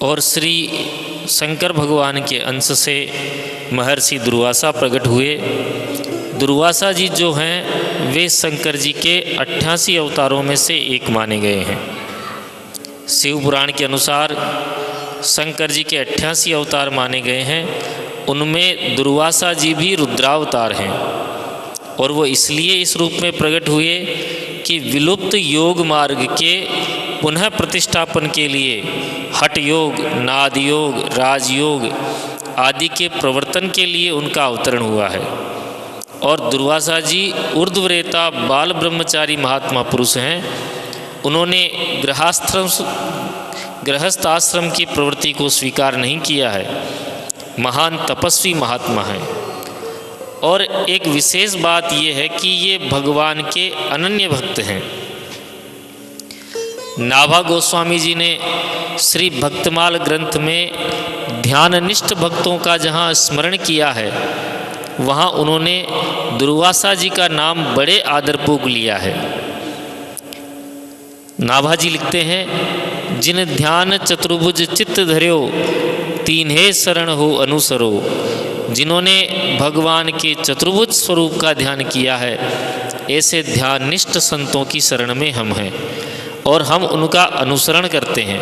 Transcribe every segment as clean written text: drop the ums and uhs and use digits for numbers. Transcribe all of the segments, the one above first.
और श्री शंकर भगवान के अंश से महर्षि दुर्वासा प्रकट हुए। दुर्वासा जी जो हैं वे शंकर जी के 88 अवतारों में से एक माने गए हैं। शिव पुराण के अनुसार शंकर जी के 88 अवतार माने गए हैं, उनमें दुर्वासा जी भी रुद्रावतार हैं। और वो इसलिए इस रूप में प्रकट हुए कि विलुप्त योग मार्ग के पुनः प्रतिष्ठापन के लिए हठ योग, नाद योग, राजयोग आदि के प्रवर्तन के लिए उनका अवतरण हुआ है। और दुर्वासा जी ऊर्ध्वरेता बाल ब्रह्मचारी महात्मा पुरुष हैं। उन्होंने गृहस्थ आश्रम की प्रवृत्ति को स्वीकार नहीं किया है। महान तपस्वी महात्मा हैं। और एक विशेष बात यह है कि ये भगवान के अनन्य भक्त हैं। नाभा गोस्वामी जी ने श्री भक्तमाल ग्रंथ में ध्याननिष्ठ भक्तों का जहाँ स्मरण किया है, वहाँ उन्होंने दुर्वासा जी का नाम बड़े आदरपूर्वक लिया है। नाभा जी लिखते हैं, जिन ध्यान चतुर्भुज चित्त धर्यो, तीन्हे शरण हो अनुसरो। जिन्होंने भगवान के चतुर्भुज स्वरूप का ध्यान किया है, ऐसे ध्याननिष्ठ संतों की शरण में हम हैं और हम उनका अनुसरण करते हैं।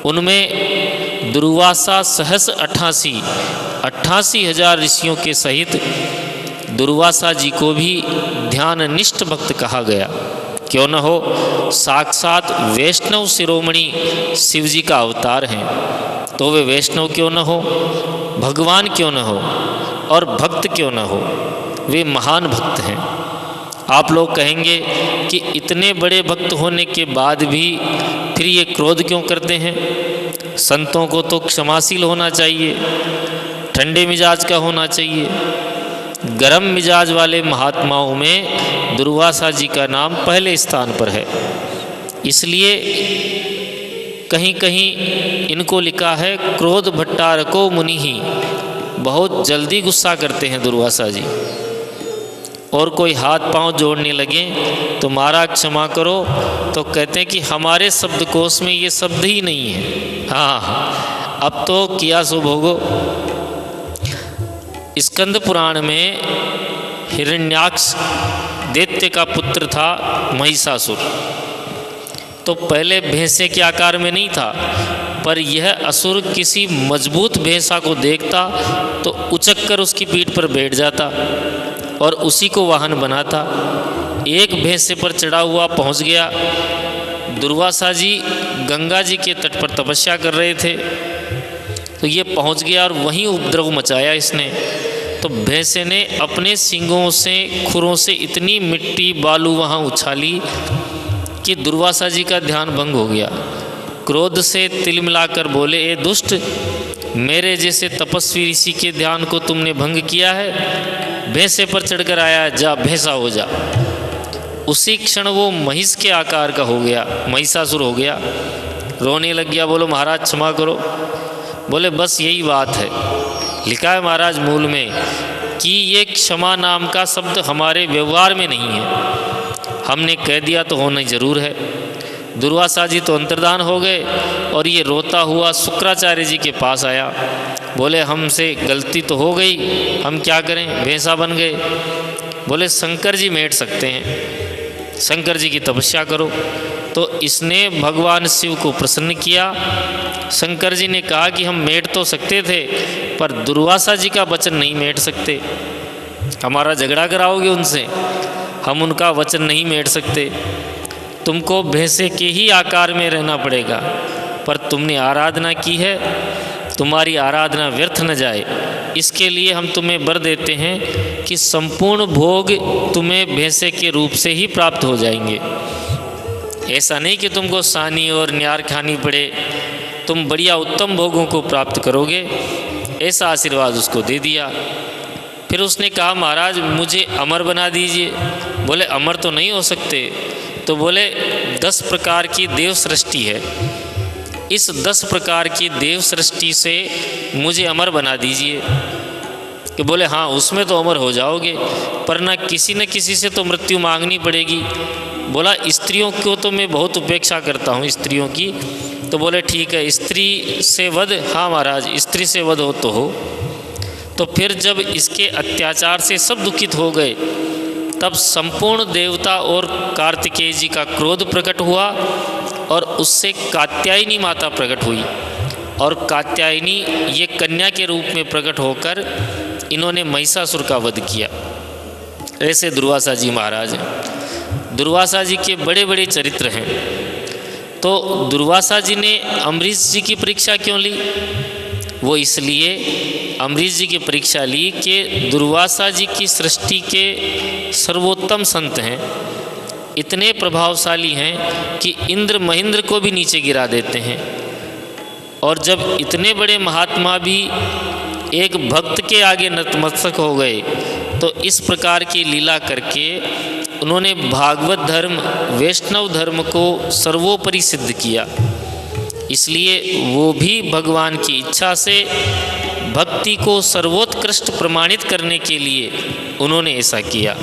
उनमें दुर्वासा सहस 88,000 ऋषियों के सहित दुर्वासा जी को भी ध्याननिष्ठ भक्त कहा गया। क्यों न हो, साक्षात वैष्णव शिरोमणि शिव जी का अवतार हैं, तो वे वैष्णव क्यों न हो, भगवान क्यों न हो और भक्त क्यों न हो, वे महान भक्त हैं। आप लोग कहेंगे कि इतने बड़े भक्त होने के बाद भी फिर ये क्रोध क्यों करते हैं? संतों को तो क्षमाशील होना चाहिए, ठंडे मिजाज का होना चाहिए। गरम मिजाज वाले महात्माओं में दुर्वासा जी का नाम पहले स्थान पर है। इसलिए कहीं कहीं इनको लिखा है क्रोध भट्टारको मुनि ही, बहुत जल्दी गुस्सा करते हैं दुर्वासा जी। और कोई हाथ पांव जोड़ने लगे तो महाराज क्षमा करो, तो कहते हैं कि हमारे शब्दकोश में ये शब्द ही नहीं है। हाँ, अब तो किया सो भोगो। स्कंद पुराण में हिरण्याक्ष दैत्य का पुत्र था महिषासुर। तो पहले भैंसे के आकार में नहीं था, पर यह असुर किसी मजबूत भैंसा को देखता तो उचक कर उसकी पीठ पर बैठ जाता और उसी को वाहन बनाता। एक भैंसे पर चढ़ा हुआ पहुंच गया। दुर्वासा जी गंगा जी के तट पर तपस्या कर रहे थे, तो ये पहुंच गया और वहीं उपद्रव मचाया इसने। तो भैंसे ने अपने सींगों से, खुरों से इतनी मिट्टी बालू वहाँ उछाली कि दुर्वासा जी का ध्यान भंग हो गया। क्रोध से तिल मिलाकर बोले, ए दुष्ट, मेरे जैसे तपस्वी ऋषि के ध्यान को तुमने भंग किया है, भैंसे पर चढ़कर आया, जा भैंसा हो जा। उसी क्षण वो महिष के आकार का हो गया, महिषासुर हो गया। रोने लग गया, बोलो महाराज क्षमा करो। बोले बस यही बात है। लिखा है महाराज मूल में कि ये क्षमा नाम का शब्द हमारे व्यवहार में नहीं है। हमने कह दिया तो होना जरूर है। दुर्वासा जी तो अंतर्धान हो गए और ये रोता हुआ शुक्राचार्य जी के पास आया। बोले हमसे गलती तो हो गई, हम क्या करें, भैंसा बन गए। बोले शंकर जी मेट सकते हैं, शंकर जी की तपस्या करो। तो इसने भगवान शिव को प्रसन्न किया। शंकर जी ने कहा कि हम मेट तो सकते थे, पर दुर्वासा जी का वचन नहीं मेट सकते। हमारा झगड़ा कराओगे उनसे, हम उनका वचन नहीं मेट सकते। तुमको भैंसे के ही आकार में रहना पड़ेगा। पर तुमने आराधना की है, तुम्हारी आराधना व्यर्थ न जाए, इसके लिए हम तुम्हें वर देते हैं कि संपूर्ण भोग तुम्हें भैंसे के रूप से ही प्राप्त हो जाएंगे। ऐसा नहीं कि तुमको सानी और न्यार खानी पड़े, तुम बढ़िया उत्तम भोगों को प्राप्त करोगे। ऐसा आशीर्वाद उसको दे दिया। फिर उसने कहा महाराज मुझे अमर बना दीजिए। बोले अमर तो नहीं हो सकते। तो बोले 10 प्रकार की देव सृष्टि है, इस 10 प्रकार की देव सृष्टि से मुझे अमर बना दीजिए। कि बोले हाँ उसमें तो अमर हो जाओगे, पर ना किसी न किसी से तो मृत्यु मांगनी पड़ेगी। बोला स्त्रियों को तो मैं बहुत उपेक्षा करता हूँ स्त्रियों की। तो बोले ठीक है, स्त्री से वध, हाँ महाराज स्त्री से वध हो तो हो। तो फिर जब इसके अत्याचार से सब दुखित हो गए, तब संपूर्ण देवता और कार्तिकेय जी का क्रोध प्रकट हुआ और उससे कात्यायनी माता प्रकट हुई। और कात्यायनी ये कन्या के रूप में प्रकट होकर इन्होंने महिषासुर का वध किया। ऐसे दुर्वासा जी महाराज हैं। दुर्वासा जी के बड़े बड़े चरित्र हैं। तो दुर्वासा जी ने अम्बरीश जी की परीक्षा क्यों ली? वो इसलिए अम्बरीश जी की परीक्षा ली कि दुर्वासा जी की सृष्टि के सर्वोत्तम संत हैं, इतने प्रभावशाली हैं कि इंद्र महेंद्र को भी नीचे गिरा देते हैं। और जब इतने बड़े महात्मा भी एक भक्त के आगे नतमस्तक हो गए, तो इस प्रकार की लीला करके उन्होंने भागवत धर्म, वैष्णव धर्म को सर्वोपरि सिद्ध किया। इसलिए वो भी भगवान की इच्छा से भक्ति को सर्वोत्कृष्ट प्रमाणित करने के लिए उन्होंने ऐसा किया।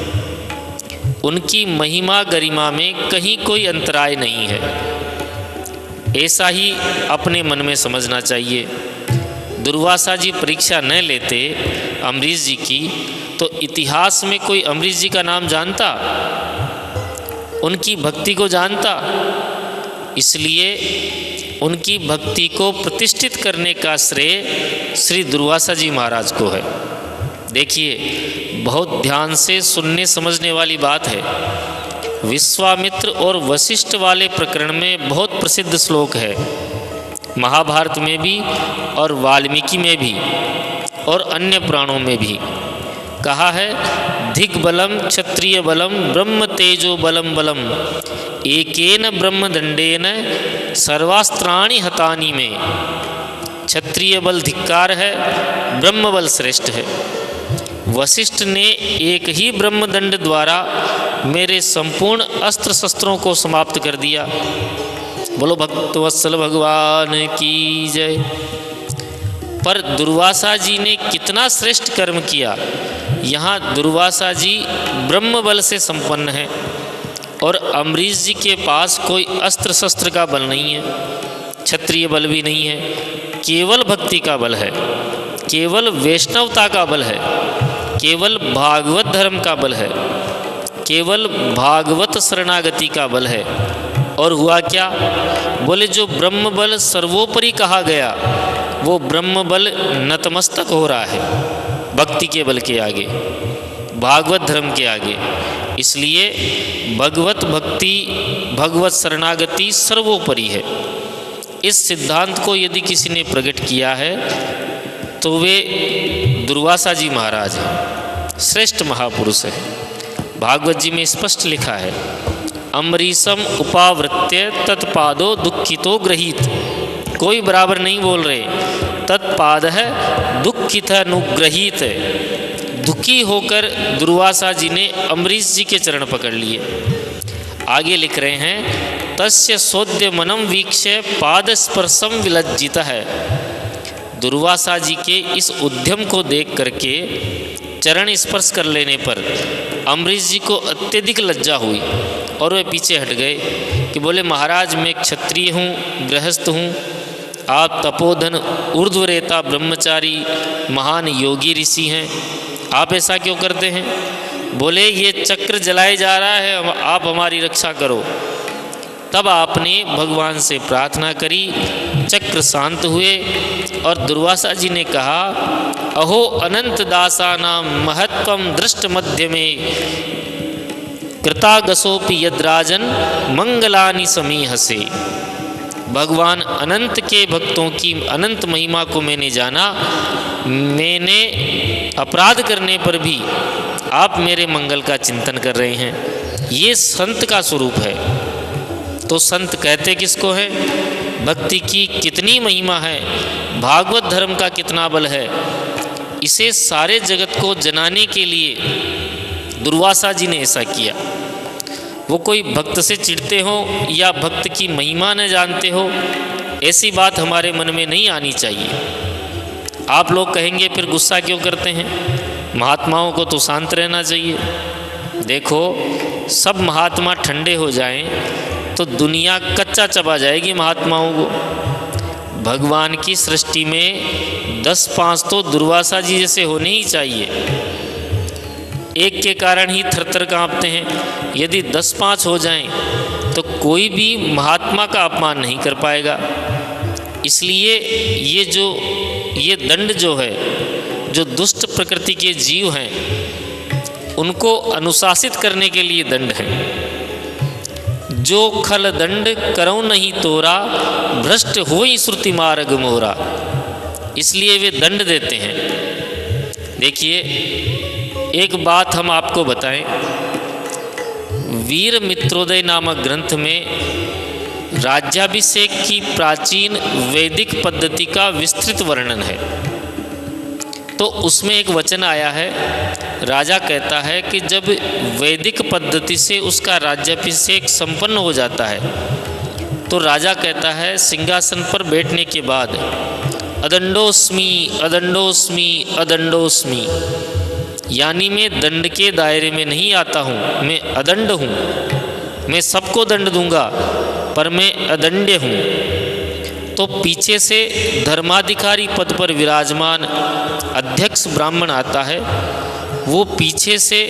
उनकी महिमा गरिमा में कहीं कोई अंतराय नहीं है, ऐसा ही अपने मन में समझना चाहिए। दुर्वासा जी परीक्षा न लेते अम्बरीश जी की, तो इतिहास में कोई अम्बरीश जी का नाम जानता, उनकी भक्ति को जानता? इसलिए उनकी भक्ति को प्रतिष्ठित करने का श्रेय श्री दुर्वासा जी महाराज को है। देखिए, बहुत ध्यान से सुनने समझने वाली बात है। विश्वामित्र और वशिष्ठ वाले प्रकरण में बहुत प्रसिद्ध श्लोक है, महाभारत में भी और वाल्मीकि में भी और अन्य पुराणों में भी कहा है, दिग्बलम क्षत्रिय बलम ब्रह्म तेजो बलम बलम एकेन ब्रह्मदंडेन सर्वास्त्राणि हतानि में। क्षत्रिय बल धिक्कार है, ब्रह्म बल श्रेष्ठ है। वशिष्ठ ने एक ही ब्रह्मदंड द्वारा मेरे संपूर्ण अस्त्र शस्त्रों को समाप्त कर दिया। बोलो भक्तवत्सल भगवान की जय। पर दुर्वासा जी ने कितना श्रेष्ठ कर्म किया। यहाँ दुर्वासा जी ब्रह्म बल से संपन्न है और अम्बरीश जी के पास कोई अस्त्र शस्त्र का बल नहीं है, क्षत्रिय बल भी नहीं है, केवल भक्ति का बल है, केवल वैष्णवता का बल है, केवल भागवत धर्म का बल है, केवल भागवत शरणागति का बल है। और हुआ क्या? बोले जो ब्रह्म बल सर्वोपरि कहा गया, वो ब्रह्म बल नतमस्तक हो रहा है भक्ति के बल के आगे, भागवत धर्म के आगे। इसलिए भगवत भक्ति, भगवत शरणागति सर्वोपरि है। इस सिद्धांत को यदि किसी ने प्रकट किया है तो वे दुर्वासा जी महाराज हैं, श्रेष्ठ महापुरुष हैं। भागवत जी में स्पष्ट लिखा है, अम्बरीशम उपावृत्य तत्पादो दुखितो गृहीत। कोई बराबर नहीं बोल रहे, तत्पाद है दुखित अनुग्रहीत। दुखी होकर दुर्वासा जी ने अम्बरीश जी के चरण पकड़ लिए। आगे लिख रहे हैं, तस्य सोद्य मनम वीक्ष्य पाद स्पर्शम विलज्जित है। दुर्वासा जी के इस उद्यम को देख करके चरण स्पर्श कर लेने पर अम्बरीश जी को अत्यधिक लज्जा हुई और वे पीछे हट गए कि बोले महाराज मैं क्षत्रिय हूँ, गृहस्थ हूँ, आप तपोधन ऊर्ध्वरेता ब्रह्मचारी महान योगी ऋषि हैं, आप ऐसा क्यों करते हैं? बोले ये चक्र जलाए जा रहा है, आप हमारी रक्षा करो। तब आपने भगवान से प्रार्थना करी, चक्र शांत हुए और दुर्वासा जी ने कहा, अहो अनंत दासानां महत्वम दृष्ट मध्य में कृतागसोपि यद्राजन मंगलानि समीहसे। भगवान अनंत के भक्तों की अनंत महिमा को मैंने जाना, मैंने अपराध करने पर भी आप मेरे मंगल का चिंतन कर रहे हैं। ये संत का स्वरूप है। तो संत कहते किसको हैं? भक्ति की कितनी महिमा है, भागवत धर्म का कितना बल है, इसे सारे जगत को जनाने के लिए दुर्वासा जी ने ऐसा किया। वो कोई भक्त से चिढ़ते हो या भक्त की महिमा न जानते हो, ऐसी बात हमारे मन में नहीं आनी चाहिए। आप लोग कहेंगे फिर गुस्सा क्यों करते हैं? महात्माओं को तो शांत रहना चाहिए। देखो, सब महात्मा ठंडे हो जाएं तो दुनिया कच्चा चबा जाएगी महात्माओं को। भगवान की सृष्टि में 10-5 तो दुर्वासा जी जैसे होने ही चाहिए। एक के कारण ही थरथर कांपते हैं। यदि 10-5 हो जाएं तो कोई भी महात्मा का अपमान नहीं कर पाएगा। इसलिए ये दंड जो है, जो दुष्ट प्रकृति के जीव हैं उनको अनुशासित करने के लिए दंड है। जो खल दंड करौ नहीं तोरा, भ्रष्ट होई श्रुति मार्ग मोरा। इसलिए वे दंड देते हैं। देखिए, एक बात हम आपको बताएं। वीर मित्रोदय नामक ग्रंथ में राज्याभिषेक की प्राचीन वैदिक पद्धति का विस्तृत वर्णन है। तो उसमें एक वचन आया है, राजा कहता है कि जब वैदिक पद्धति से उसका राज्याभिषेक संपन्न हो जाता है तो राजा कहता है सिंहासन पर बैठने के बाद, अदंडोस्मि अदंडोस्मि अदंडोस्मि, यानी मैं दंड के दायरे में नहीं आता हूँ, मैं अदंड हूँ। मैं सबको दंड दूंगा पर मैं अदंड्य हूँ। तो पीछे से धर्माधिकारी पद पर विराजमान अध्यक्ष ब्राह्मण आता है। वो पीछे से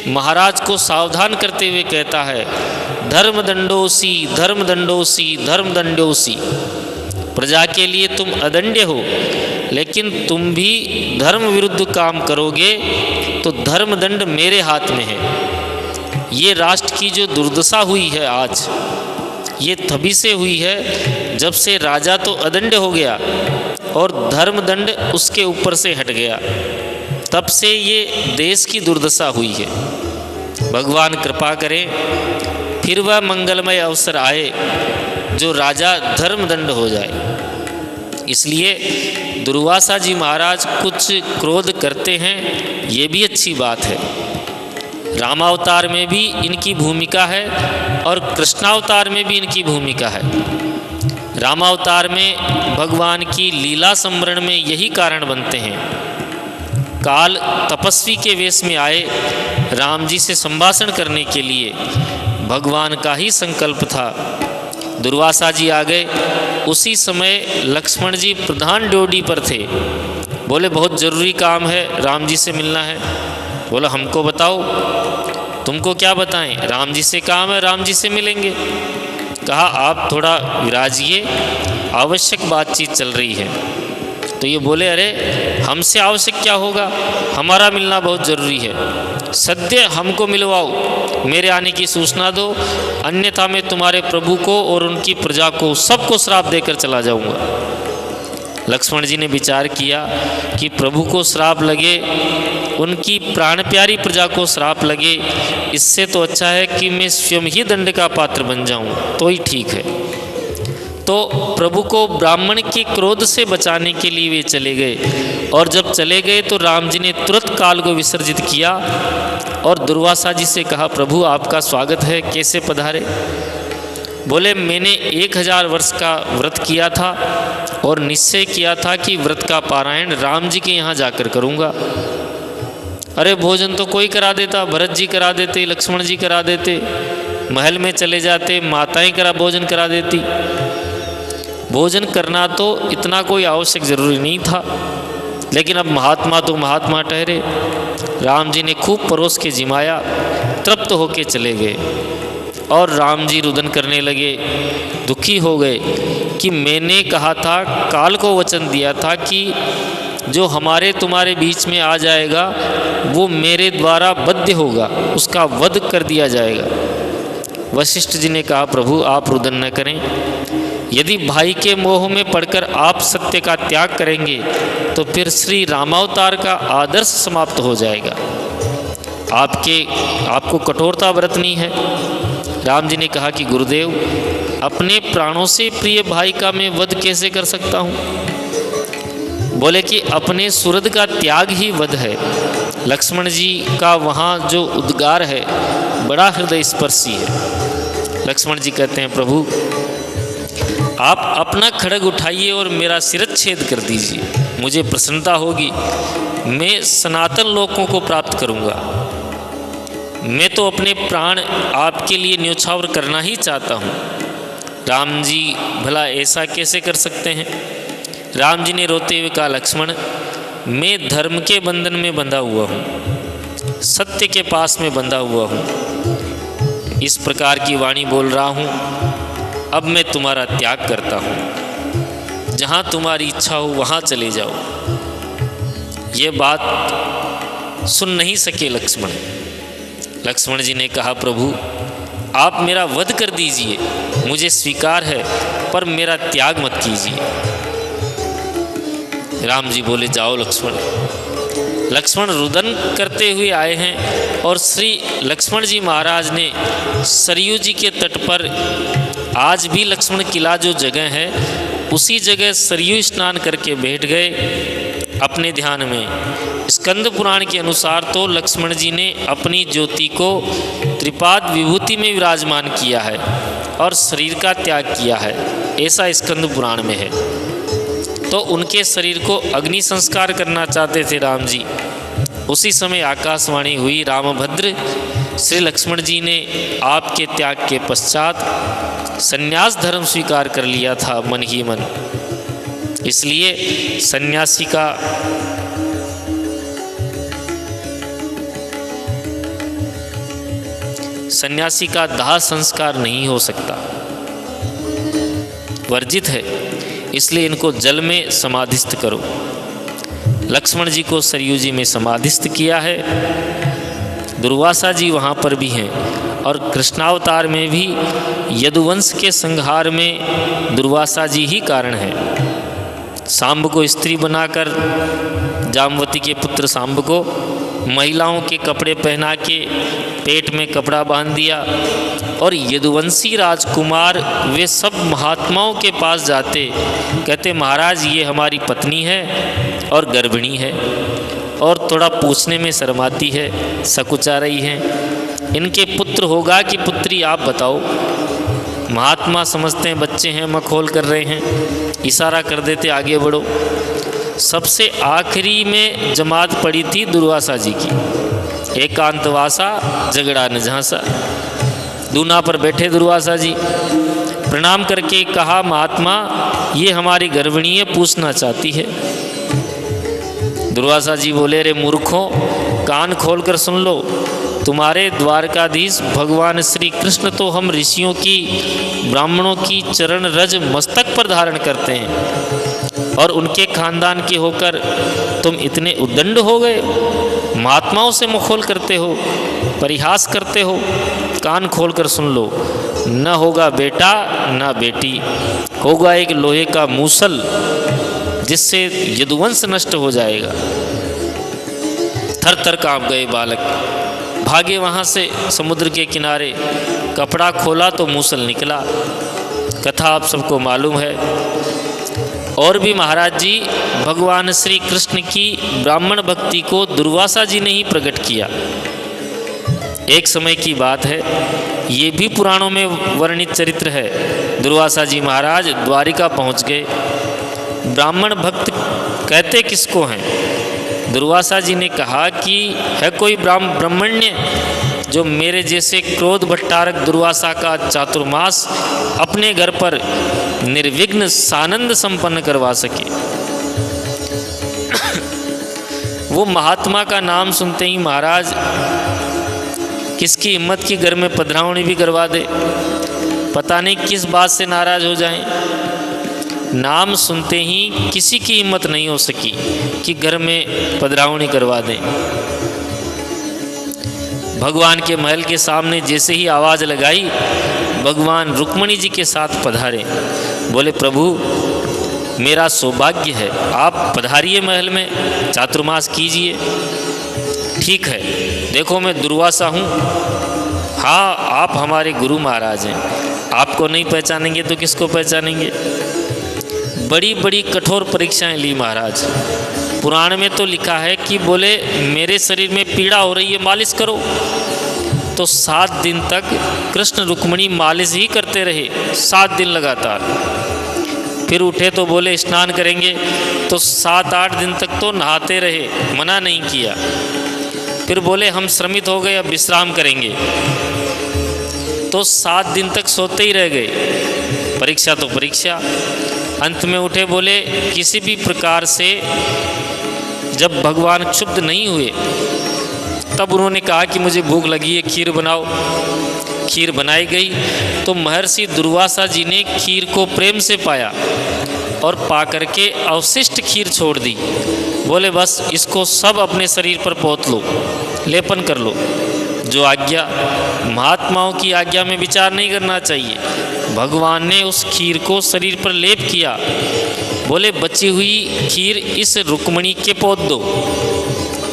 महाराज को सावधान करते हुए कहता है, धर्मदंडोसी धर्मदंडोसी धर्मदंडोसी। प्रजा के लिए तुम अदंड्य हो, लेकिन तुम भी धर्म विरुद्ध काम करोगे तो धर्मदंड मेरे हाथ में है। ये राष्ट्र की जो दुर्दशा हुई है आज, ये तभी से हुई है जब से राजा तो अदंड हो गया और धर्मदंड उसके ऊपर से हट गया। तब से ये देश की दुर्दशा हुई है। भगवान कृपा करें फिर वह मंगलमय अवसर आए जो राजा धर्मदंड हो जाए। इसलिए दुर्वासा जी महाराज कुछ क्रोध करते हैं, ये भी अच्छी बात है। रामावतार में भी इनकी भूमिका है और कृष्णावतार में भी इनकी भूमिका है। रामावतार में भगवान की लीला संवरण में यही कारण बनते हैं। काल तपस्वी के वेश में आए राम जी से संभाषण करने के लिए, भगवान का ही संकल्प था। दुर्वासा जी आ गए, उसी समय लक्ष्मण जी प्रधान ड्योढ़ी पर थे। बोले बहुत ज़रूरी काम है, राम जी से मिलना है। बोला हमको बताओ। तुमको क्या बताएं, राम जी से काम है, राम जी से मिलेंगे। कहा आप थोड़ा विराजिए, आवश्यक बातचीत चल रही है। तो ये बोले अरे हमसे आवश्यक क्या होगा, हमारा मिलना बहुत ज़रूरी है। सद्य हमको मिलवाओ, मेरे आने की सूचना दो, अन्यथा मैं तुम्हारे प्रभु को और उनकी प्रजा को सबको श्राप देकर चला जाऊंगा। लक्ष्मण जी ने विचार किया कि प्रभु को श्राप लगे, उनकी प्राण प्यारी प्रजा को श्राप लगे, इससे तो अच्छा है कि मैं स्वयं ही दंड का पात्र बन जाऊं, तो ही ठीक है। तो प्रभु को ब्राह्मण के क्रोध से बचाने के लिए वे चले गए। और जब चले गए तो राम जी ने तुरंत काल को विसर्जित किया और दुर्वासा जी से कहा, प्रभु आपका स्वागत है, कैसे पधारे। बोले मैंने 1000 वर्ष का व्रत किया था और निश्चय किया था कि व्रत का पारायण राम जी के यहाँ जाकर करूँगा। अरे भोजन तो कोई करा देता, भरत जी करा देते, लक्ष्मण जी करा देते, महल में चले जाते, माताएं भोजन करा देती। भोजन करना तो इतना कोई आवश्यक जरूरी नहीं था, लेकिन अब महात्मा तो महात्मा ठहरे। राम जी ने खूब परोस के जिमाया, तृप्त होके चले गए। और राम जी रुदन करने लगे, दुखी हो गए कि मैंने कहा था, काल को वचन दिया था कि जो हमारे तुम्हारे बीच में आ जाएगा वो मेरे द्वारा बद्ध होगा, उसका वध कर दिया जाएगा। वशिष्ठ जी ने कहा, प्रभु आप रुदन न करें, यदि भाई के मोह में पड़कर आप सत्य का त्याग करेंगे तो फिर श्री रामावतार का आदर्श समाप्त हो जाएगा। आपको कठोरता बरतनी है। राम जी ने कहा कि गुरुदेव, अपने प्राणों से प्रिय भाई का मैं वध कैसे कर सकता हूँ। बोले कि अपने सुहृद का त्याग ही वध है। लक्ष्मण जी का वहाँ जो उद्गार है बड़ा हृदय स्पर्शी है। लक्ष्मण जी कहते हैं, प्रभु आप अपना खड्ग उठाइए और मेरा शिरच्छेद कर दीजिए, मुझे प्रसन्नता होगी, मैं सनातन लोकों को प्राप्त करूंगा। मैं तो अपने प्राण आपके लिए न्योछावर करना ही चाहता हूँ। राम जी भला ऐसा कैसे कर सकते हैं? राम जी ने रोते हुए कहा, लक्ष्मण, मैं धर्म के बंधन में बंधा हुआ हूँ, सत्य के पास में बंधा हुआ हूँ, इस प्रकार की वाणी बोल रहा हूँ। अब मैं तुम्हारा त्याग करता हूँ, जहाँ तुम्हारी इच्छा हो वहाँ चले जाओ। ये बात सुन नहीं सके लक्ष्मण। लक्ष्मण जी ने कहा, प्रभु आप मेरा वध कर दीजिए, मुझे स्वीकार है, पर मेरा त्याग मत कीजिए। राम जी बोले, जाओ लक्ष्मण। लक्ष्मण रुदन करते हुए आए हैं और श्री लक्ष्मण जी महाराज ने सरयू जी के तट पर, आज भी लक्ष्मण किला जो जगह है, उसी जगह सरयू स्नान करके बैठ गए अपने ध्यान में। स्कंद पुराण के अनुसार तो लक्ष्मण जी ने अपनी ज्योति को त्रिपाद विभूति में विराजमान किया है और शरीर का त्याग किया है, ऐसा स्कंद पुराण में है। तो उनके शरीर को अग्नि संस्कार करना चाहते थे राम जी। उसी समय आकाशवाणी हुई, रामभद्र, श्री लक्ष्मण जी ने आपके त्याग के पश्चात संन्यास धर्म स्वीकार कर लिया था मन ही मन, इसलिए सन्यासी का दाह संस्कार नहीं हो सकता, वर्जित है। इसलिए इनको जल में समाधिस्थ करो। लक्ष्मण जी को सरयू जी में समाधिस्थ किया है। दुर्वासा जी वहाँ पर भी हैं और कृष्णावतार में भी यदुवंश के संहार में दुर्वासा जी ही कारण है। सांब को स्त्री बनाकर, जामवती के पुत्र सांब को महिलाओं के कपड़े पहना के पेट में कपड़ा बांध दिया और यदुवंशी राजकुमार वे सब महात्माओं के पास जाते, कहते महाराज ये हमारी पत्नी है और गर्भिणी है और थोड़ा पूछने में शर्माती है, सकुचा रही है, इनके पुत्र होगा कि पुत्री, आप बताओ। महात्मा समझते हैं बच्चे हैं, मखौल कर रहे हैं, इशारा कर देते आगे बढ़ो। सबसे आखिरी में जमात पड़ी थी दुर्वासा जी की, एकांतवासा झगड़ा न झांसा। दूना पर बैठे दुर्वासा जी, प्रणाम करके कहा, महात्मा ये हमारी गर्भिणी है, पूछना चाहती है। दुर्वासा जी बोले, रे मूर्खों, कान खोलकर सुन लो, तुम्हारे द्वारकाधीश भगवान श्री कृष्ण तो हम ऋषियों की, ब्राह्मणों की चरण रज मस्तक पर धारण करते हैं और उनके खानदान के होकर तुम इतने उद्दंड हो गए, महात्माओं से मखौल करते हो, परिहास करते हो। कान खोलकर सुन लो, न होगा बेटा न बेटी, होगा एक लोहे का मूसल जिससे यदुवंश नष्ट हो जाएगा। थर थर कांप गए बालक, भागे वहाँ से समुद्र के किनारे, कपड़ा खोला तो मूसल निकला। कथा आप सबको मालूम है। और भी महाराज जी, भगवान श्री कृष्ण की ब्राह्मण भक्ति को दुर्वासा जी ने ही प्रकट किया। एक समय की बात है, ये भी पुराणों में वर्णित चरित्र है। दुर्वासा जी महाराज द्वारिका पहुँच गए। ब्राह्मण भक्त कहते किसको हैं? दुर्वासा जी ने कहा कि है कोई ब्राह्मण्य जो मेरे जैसे क्रोध भट्टारक दुर्वासा का चातुर्मास अपने घर पर निर्विघ्न सानंद संपन्न करवा सके। वो महात्मा का नाम सुनते ही महाराज किसकी हिम्मत की घर में पधरावनी भी करवा दे, पता नहीं किस बात से नाराज हो जाएं। नाम सुनते ही किसी की हिम्मत नहीं हो सकी कि घर में पधरावनी करवा दें। भगवान के महल के सामने जैसे ही आवाज़ लगाई, भगवान रुक्मणी जी के साथ पधारे। बोले, प्रभु मेरा सौभाग्य है, आप पधारिए महल में, चातुर्मास कीजिए। ठीक है, देखो मैं दुर्वासा हूँ। हाँ, आप हमारे गुरु महाराज हैं, आपको नहीं पहचानेंगे तो किसको पहचानेंगे। बड़ी बड़ी कठोर परीक्षाएं ली महाराज। पुराण में तो लिखा है कि बोले मेरे शरीर में पीड़ा हो रही है, मालिश करो। तो 7 दिन तक कृष्ण रुक्मणी मालिश ही करते रहे, 7 दिन लगातार। फिर उठे तो बोले स्नान करेंगे, तो 7-8 दिन तक तो नहाते रहे, मना नहीं किया। फिर बोले हम श्रमित हो गए, अब विश्राम करेंगे। तो 7 दिन तक सोते ही रह गए। परीक्षा तो परीक्षा। अंत में उठे, बोले किसी भी प्रकार से जब भगवान क्षुब्ध नहीं हुए तब उन्होंने कहा कि मुझे भूख लगी है, खीर बनाओ। खीर बनाई गई तो महर्षि दुर्वासा जी ने खीर को प्रेम से पाया और पा करके अवशिष्ट खीर छोड़ दी। बोले बस इसको सब अपने शरीर पर पोत लो, लेपन कर लो। जो आज्ञा, महात्माओं की आज्ञा में विचार नहीं करना चाहिए। भगवान ने उस खीर को शरीर पर लेप किया। बोले बची हुई खीर इस रुक्मणी के पोत दो।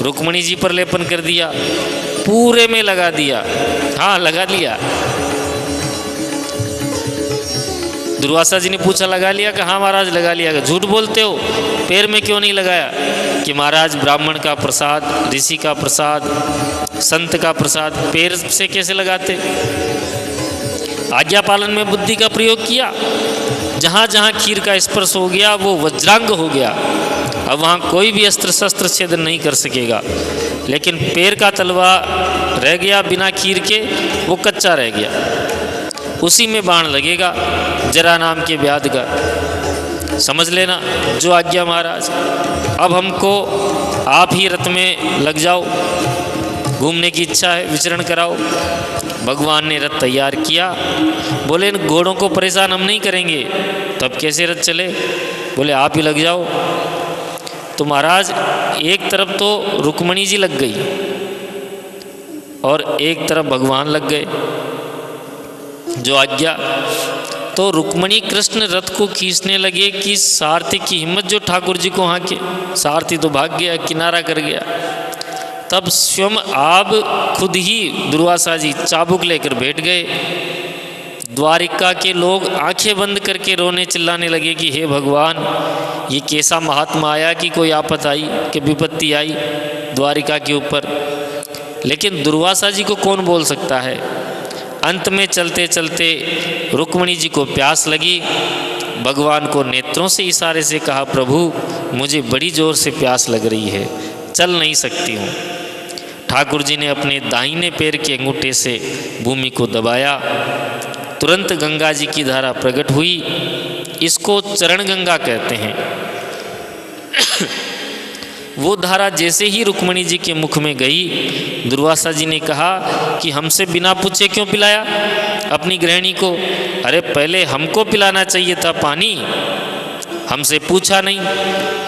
रुक्मणी जी पर लेपन कर दिया, पूरे में लगा दिया। हाँ, लगा लिया। दुर्वासा जी ने पूछा लगा लिया? कि हाँ महाराज लगा लिया। झूठ बोलते हो, पैर में क्यों नहीं लगाया? कि महाराज ब्राह्मण का प्रसाद, ऋषि का प्रसाद, संत का प्रसाद पैर से कैसे लगाते? आज्ञा पालन में बुद्धि का प्रयोग किया। जहाँ जहाँ खीर का स्पर्श हो गया वो वज्रांग हो गया। अब वहाँ कोई भी अस्त्र शस्त्र छेदन नहीं कर सकेगा। लेकिन पैर का तलवा रह गया बिना खीर के, वो कच्चा रह गया। उसी में बाण लगेगा जरा नाम के व्याध का। समझ लेना जो आज्ञा महाराज। अब हमको आप ही रथ में लग जाओ, घूमने की इच्छा है, विचरण कराओ। भगवान ने रथ तैयार किया। बोले इन घोड़ों को परेशान हम नहीं करेंगे। तब कैसे रथ चले? बोले आप ही लग जाओ। तो महाराज एक तरफ तो रुक्मणी जी लग गई और एक तरफ भगवान लग गए। जो आज्ञा। तो रुक्मणी कृष्ण रथ को खींचने लगे कि सारथी की हिम्मत जो ठाकुर जी को हाँके। सारथी तो भाग गया, किनारा कर गया। तब स्वयं आप खुद ही दुर्वासा जी चाबुक लेकर बैठ गए। द्वारिका के लोग आंखें बंद करके रोने चिल्लाने लगे कि हे भगवान, ये कैसा महात्मा आया कि कोई आफत आई, कि विपत्ति आई द्वारिका के ऊपर। लेकिन दुर्वासा जी को कौन बोल सकता है। अंत में चलते चलते रुक्मणी जी को प्यास लगी। भगवान को नेत्रों से इशारे से कहा प्रभु मुझे बड़ी जोर से प्यास लग रही है, चल नहीं सकती हूँ। ठाकुर जी ने अपने दाहिने पैर के अंगूठे से भूमि को दबाया। तुरंत गंगा जी की धारा प्रकट हुई। इसको चरण गंगा कहते हैं। वो धारा जैसे ही रुक्मणी जी के मुख में गई, दुर्वासा जी ने कहा कि हमसे बिना पूछे क्यों पिलाया अपनी गृहिणी को? अरे पहले हमको पिलाना चाहिए था पानी, हमसे पूछा नहीं।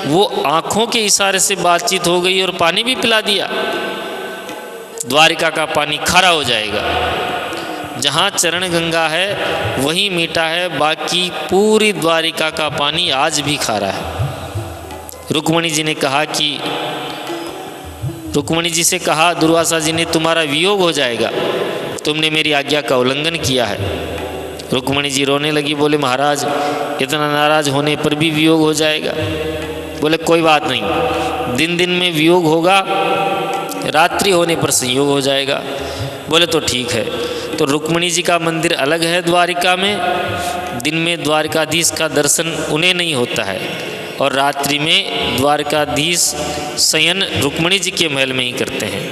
वो आँखों के इशारे से बातचीत हो गई और पानी भी पिला दिया। द्वारिका का पानी खारा हो जाएगा। जहाँ चरण गंगा है वहीं मीठा है, बाकी पूरी द्वारिका का पानी आज भी खारा है। रुक्मणी जी ने कहा कि रुक्मणी जी से कहा दुर्वासा जी ने तुम्हारा वियोग हो जाएगा, तुमने मेरी आज्ञा का उल्लंघन किया है। रुक्मणी जी रोने लगी। बोले महाराज इतना नाराज होने पर भी वियोग हो जाएगा? बोले कोई बात नहीं, दिन दिन में वियोग होगा, रात्रि होने पर संयोग हो जाएगा। बोले तो ठीक है। तो रुक्मणी जी का मंदिर अलग है द्वारिका में। दिन में द्वारिकाधीश का दर्शन उन्हें नहीं होता है और रात्रि में द्वारकाधीश शयन रुक्मणी जी के महल में ही करते हैं।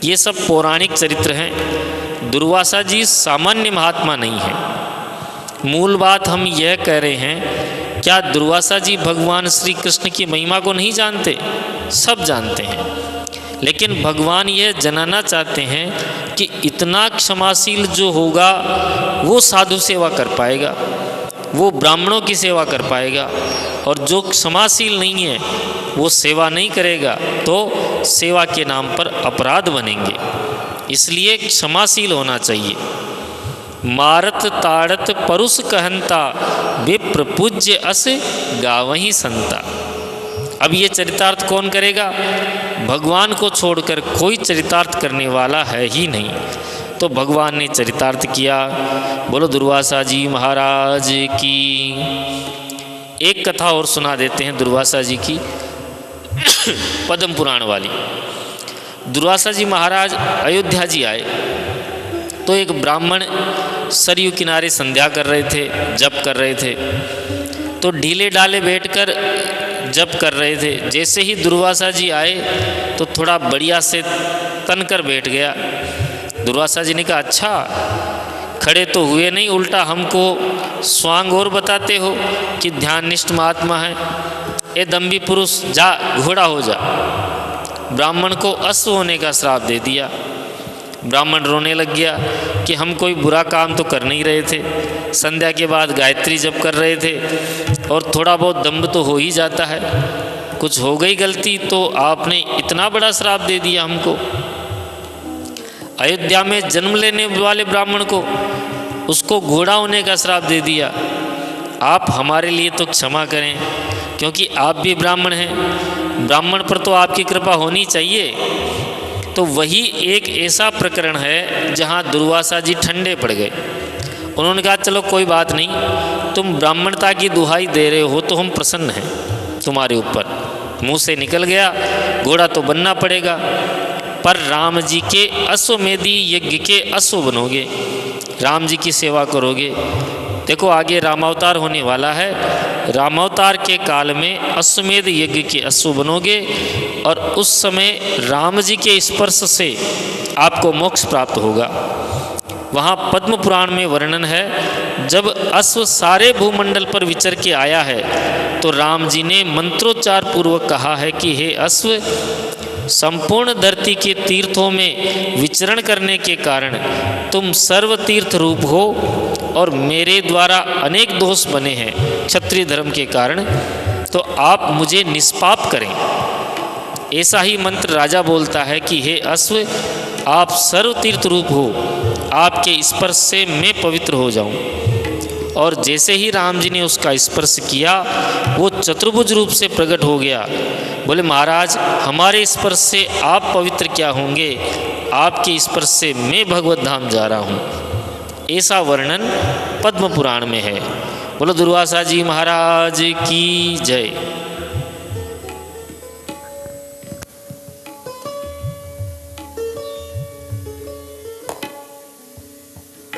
ये सब पौराणिक चरित्र हैं। दुर्वासा जी सामान्य महात्मा नहीं है। मूल बात हम यह कह रहे हैं, क्या दुर्वासा जी भगवान श्री कृष्ण की महिमा को नहीं जानते? सब जानते हैं। लेकिन भगवान यह जनाना चाहते हैं कि इतना क्षमाशील जो होगा वो साधु सेवा कर पाएगा, वो ब्राह्मणों की सेवा कर पाएगा, और जो क्षमाशील नहीं है वो सेवा नहीं करेगा तो सेवा के नाम पर अपराध बनेंगे। इसलिए क्षमाशील होना चाहिए। मारत ताड़त परुष कहंता, विप्र पूज्य अस गावहीं संता। अब ये चरितार्थ कौन करेगा? भगवान को छोड़कर कोई चरितार्थ करने वाला है ही नहीं। तो भगवान ने चरितार्थ किया। बोलो दुर्वासा जी महाराज की। एक कथा और सुना देते हैं दुर्वासा जी की, पद्म पुराण वाली। दुर्वासा जी महाराज अयोध्या जी आए तो एक ब्राह्मण सरयू किनारे संध्या कर रहे थे, जप कर रहे थे। तो ढीले डाले बैठकर जप कर रहे थे। जैसे ही दुर्वासा जी आए तो थोड़ा बढ़िया से तन कर बैठ गया। दुर्वासा जी ने कहा, अच्छा खड़े तो हुए नहीं, उल्टा हमको स्वांग और बताते हो कि ध्याननिष्ठ महात्मा है। ए दम्भी पुरुष, जा घोड़ा हो जा। ब्राह्मण को अश्व होने का श्राप दे दिया। ब्राह्मण रोने लग गया कि हम कोई बुरा काम तो कर नहीं रहे थे, संध्या के बाद गायत्री जप कर रहे थे और थोड़ा बहुत दम्भ तो हो ही जाता है, कुछ हो गई गलती तो आपने इतना बड़ा श्राप दे दिया हमको। अयोध्या में जन्म लेने वाले ब्राह्मण को, उसको घोड़ा होने का श्राप दे दिया। आप हमारे लिए तो क्षमा करें, क्योंकि आप भी ब्राह्मण हैं, ब्राह्मण पर तो आपकी कृपा होनी चाहिए। तो वही एक ऐसा प्रकरण है जहाँ दुर्वासा जी ठंडे पड़ गए। उन्होंने कहा, चलो कोई बात नहीं, तुम ब्राह्मणता की दुहाई दे रहे हो तो हम प्रसन्न हैं तुम्हारे ऊपर। मुँह से निकल गया, घोड़ा तो बनना पड़ेगा, पर राम जी के अश्वमेधी यज्ञ के अश्व बनोगे, राम जी की सेवा करोगे। देखो आगे रामावतार होने वाला है, रामावतार के काल में अश्वमेध यज्ञ के अश्व बनोगे और उस समय राम जी के स्पर्श से आपको मोक्ष प्राप्त होगा। वहाँ पद्म पुराण में वर्णन है, जब अश्व सारे भूमंडल पर विचर के आया है तो राम जी ने मंत्रोच्चार पूर्वक कहा है कि हे अश्व, संपूर्ण धरती के तीर्थों में विचरण करने के कारण तुम सर्व तीर्थ रूप हो और मेरे द्वारा अनेक दोष बने हैं क्षत्रिय धर्म के कारण, तो आप मुझे निष्पाप करें। ऐसा ही मंत्र राजा बोलता है कि हे अश्व, आप सर्व तीर्थ रूप हो, आपके स्पर्श से मैं पवित्र हो जाऊं। और जैसे ही राम जी ने उसका स्पर्श किया, वो चतुर्भुज रूप से प्रकट हो गया। बोले, महाराज हमारे स्पर्श से आप पवित्र क्या होंगे, आपके स्पर्श से मैं भगवत धाम जा रहा हूँ। ऐसा वर्णन पद्म पुराण में है। बोलो दुर्वासा जी महाराज की जय।